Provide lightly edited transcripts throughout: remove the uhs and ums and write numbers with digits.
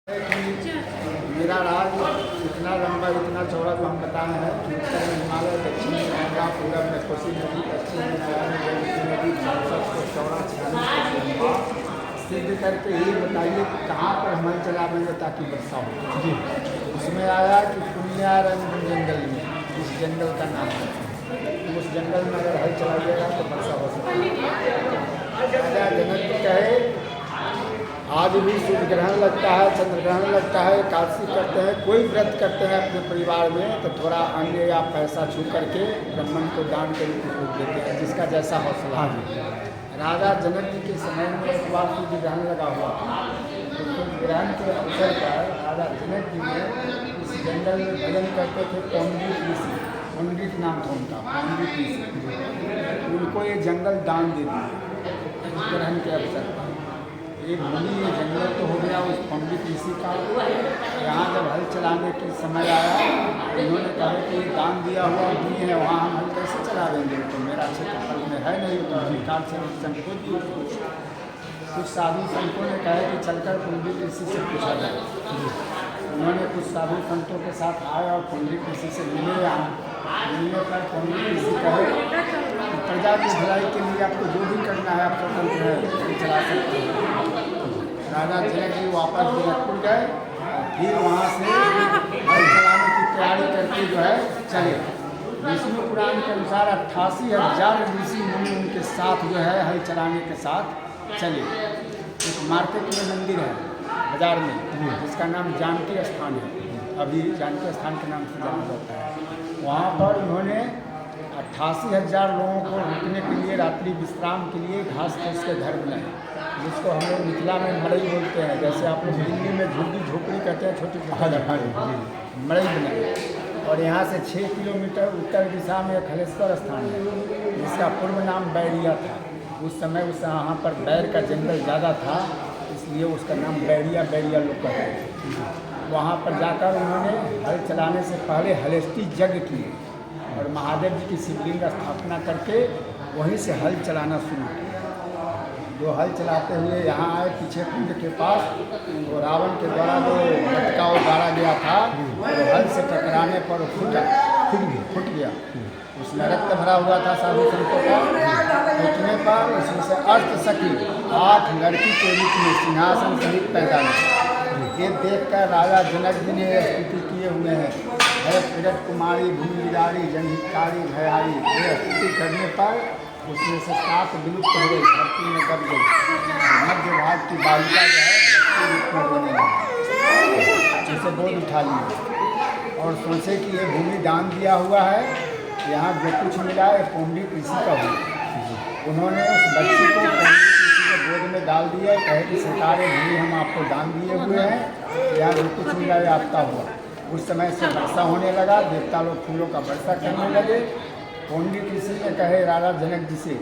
मेरा राज इतना लंबा इतना चौड़ा तो हम बताए हैं। उत्तर में हिमालय, दक्षिण में गंगा, पूरब में कोसी नदी, पश्चिम में गंडकी नदी, 64 को चौड़ा, 46 को लंबा। सिद्ध करके ये बताइए कहाँ पर हमारे चलावेंगे ताकि वर्षा हो। जी उसमें आया कि पुण्यारण्य जंगल में, इस जंगल का नाम है। तो उस जंगल में अगर हल चलाइएगा तो वर्षा हो सकती है। राजा जनक कहे आज भी सूर्य ग्रहण लगता है, चंद्र ग्रहण लगता है, एकादशी करते हैं, कोई व्रत करते हैं अपने परिवार में तो थोड़ा अन्न या पैसा छू करके ब्राह्मण को दान के रूप में देते हैं, जिसका जैसा हौसला है। राजा जनक जी के समय में एक बार सूर्य ग्रहण लगा हुआ था। तो सूर्य ग्रहण के अवसर पर राजा जनक जी ने इस जंगल में भजन करते थे। पंडित ऋषि, पंडित नाम था उनका, पंडित ऋषि, उनको ये जंगल दान दे दिए ग्रहण के अवसर पर। ये भूमि ये जंगल तो हो गया उस पंडित ऋषि का। यहाँ जब हल चलाने की समय आया उन्होंने कहा कि ये दान दिया हुआ भूमि है, वहाँ हम हल कैसे चला देंगे, तो मेरा क्षेत्रफल में है नहीं, तो अधिकार से संकोच। कुछ साधु संतों ने कहा कि चलकर पंडित ऋषि से पूछा जाए। उन्होंने कुछ साधु संतों के साथ आए और पंडित ऋषि से मिले। यहाँ मिलने पर पंडित ऋषि कहे प्रजा की भलाई के लिए आपको जो भी करना है आप स्वतंत्र है, चला सकते हैं। राजा जनक जी वापस जनकपुर गए और फिर वहाँ से हल चलाने की तैयारी करके जो है चले। विष्णु पुराण के अनुसार 88,000 ऋषि मुनि उनके साथ जो है हल चलाने के साथ चले। एक मार्केट में मंदिर है बाजार में, जिसका नाम जानकी स्थान है, अभी जानकी स्थान के नाम से जाना जाता है। वहाँ पर उन्होंने 88,000 लोगों को रुकने के लिए, रात्रि विश्राम के लिए घास फूस के घर बनाए, जिसको हम लोग मिथिला में मड़ई बोलते हैं। जैसे आप लोग दिल्ली में झुग्गी झोपड़ी कहते हैं, छोटी छोटी मड़ई बनाए। और यहाँ से 6 किलोमीटर उत्तर दिशा में एक हलेश्वर स्थान है, जिसका पूर्व नाम बैरिया था। उस समय उस यहाँ पर बैर का जंगल ज़्यादा था, इसलिए उसका नाम बैरिया लोग कहते हैं। वहाँ पर जाकर उन्होंने हल चलाने से पहले हलेष्टि यज्ञ किए और महादेव जी की शिवलिंग स्थापना करके वहीं से हल चलाना शुरू किया। जो हल चलाते हुए यहाँ आए पीछे कुंड के पास, तो रावण के द्वारा जो मटका उगाड़ा गया था तो हल से टकराने पर फूट गया। उसमें रक्त भरा हुआ था साधु संतों का। फूटने पर उसमें से अष्ट सखी 8 लड़की के रूप में सिंहासन सहित पैदा हुई। ये देखकर राजा जनक जी ने स्तुति किए हुए हैं, है प्रगट कुमारी भूमि बिरारी जनहितकारी भयारी। ये स्तुति करने पर उसमें से 7 विलुप्त हो गई, धरती में दब गई। मध्य भाग की बालिका जो है रूप में रोने लगी, उसे गोद उठा लिया और सोचे कि ये भूमि दान दिया हुआ है, यहाँ जो कुछ मिला है पंडित ऋषि का हुआ। उन्होंने उस बच्ची को पंडित ऋषि के गोद में डाल दिया, कहे कि सरकार भूमि हम आपको दान दिए हुए हैं, यहाँ जो कुछ मिला है आपका हुआ। उस समय से वर्षा होने लगा, देवता लोग फूलों का वर्षा करने लगे। पंडित ऋषि ने कहे राजा जनक जी से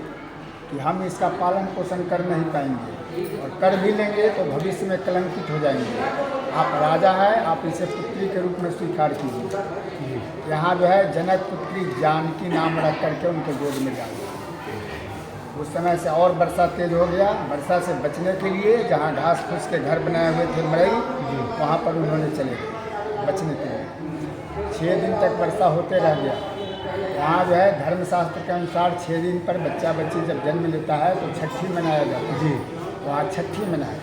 कि हम इसका पालन पोषण कर नहीं पाएंगे और कर भी लेंगे तो भविष्य में कलंकित हो जाएंगे। आप राजा हैं, आप इसे पुत्री के रूप में स्वीकार कीजिए। यहाँ जो है जनक पुत्री जानकी नाम रख करके उनके गोद में डाल दिया। उस समय से और वर्षा तेज हो गया। वर्षा से बचने के लिए जहाँ घास फूस के घर बनाए हुए थे मड़ई, वहाँ पर उन्होंने चले गए बचने के लिए। 6 दिन तक वर्षा होते रह गया। वहाँ जो है धर्मशास्त्र के अनुसार 6 दिन पर बच्चा बच्ची जब जन्म लेता है तो छठी मनाया जाता है। वहाँ छठी मनाए।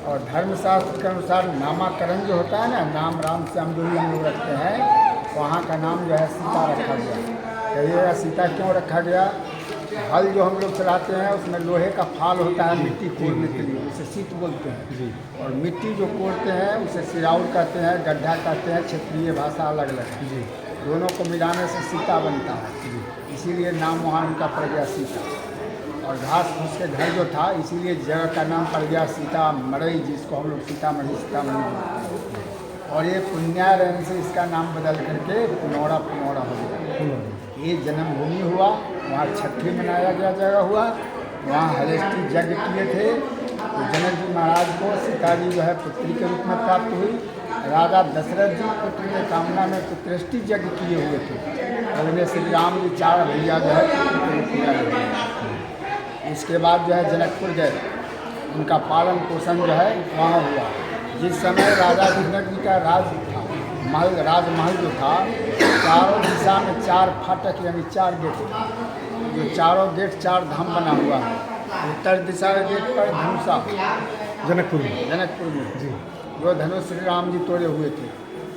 और धर्मशास्त्र के अनुसार नामाकरण जो होता है ना, नाम राम श्याम जो भी हम लोग रखते हैं, वहाँ का नाम जो है सीता रखा गया। कहिएगा सीता क्यों रखा गया? हल जो हम लोग चलाते हैं उसमें लोहे का फाल होता है मिट्टी कोड़ने के लिए, उसे सीत बोलते हैं। और मिट्टी जो कोड़ते हैं उसे सिराउर कहते हैं, गड्ढा कहते हैं, क्षेत्रीय भाषा अलग अलग है। दोनों को मिलाने से सीता बनता है, इसीलिए नाम वहाँ उनका पड़ गया सीता। और घास फूस के घर जो था, इसीलिए जगह का नाम पड़ गया सीता मड़ई, जिसको हम लोग सीतामढ़ी बोलते हैं। और ये पुण्यारण्य से इसका नाम बदल करके पुनौरा हो गया। ये जन्मभूमि हुआ, वहाँ छठी मनाया गया जगह हुआ, वहाँ हलेष्टि यज्ञ किए थे। तो जनक जी महाराज को सीता जी जो है पुत्री के रूप में प्राप्त हुई। राजा दशरथ जी पुत्र के कामना में पुत्रेष्टि यज्ञ किए हुए थे, और उन्हें श्री राम जी 4 भैया जो है किया गया। इसके बाद जो है जनकपुर गए, उनका पालन पोषण जो है वहाँ हुआ। जिस समय राजा जनक जी का राज था, राजमहल जो था, चारों दिशा में 4 फाटक यानी 4 गेट थे। जो चारों गेट 4 धाम बना हुआ है। उत्तर दिशा के गेट पर धनुषा जनकपुर में जी, वो धनुष श्री राम जी तोड़े हुए थे।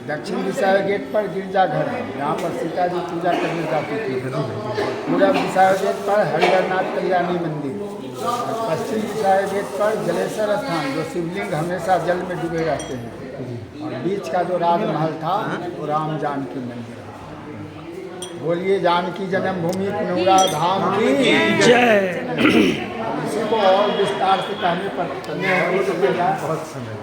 दक्षिण दिशा के गेट पर गिरजाघर है, जहाँ पर सीता जी पूजा करने जाती थी। पूर्व दिशा के गेट पर हरिहरनाथ कल्याणी मंदिर। और पश्चिम दिशा के गेट पर जलेश्वर स्थान, जो शिवलिंग हमेशा जल में डूबे रहते हैं। और बीच का जो राजमहल था वो राम जानकी मंदिर है। बोलिए जानकी जन्मभूमि पुनौरा धाम की जय। इसी को और विस्तार से कहने पर बहुत समय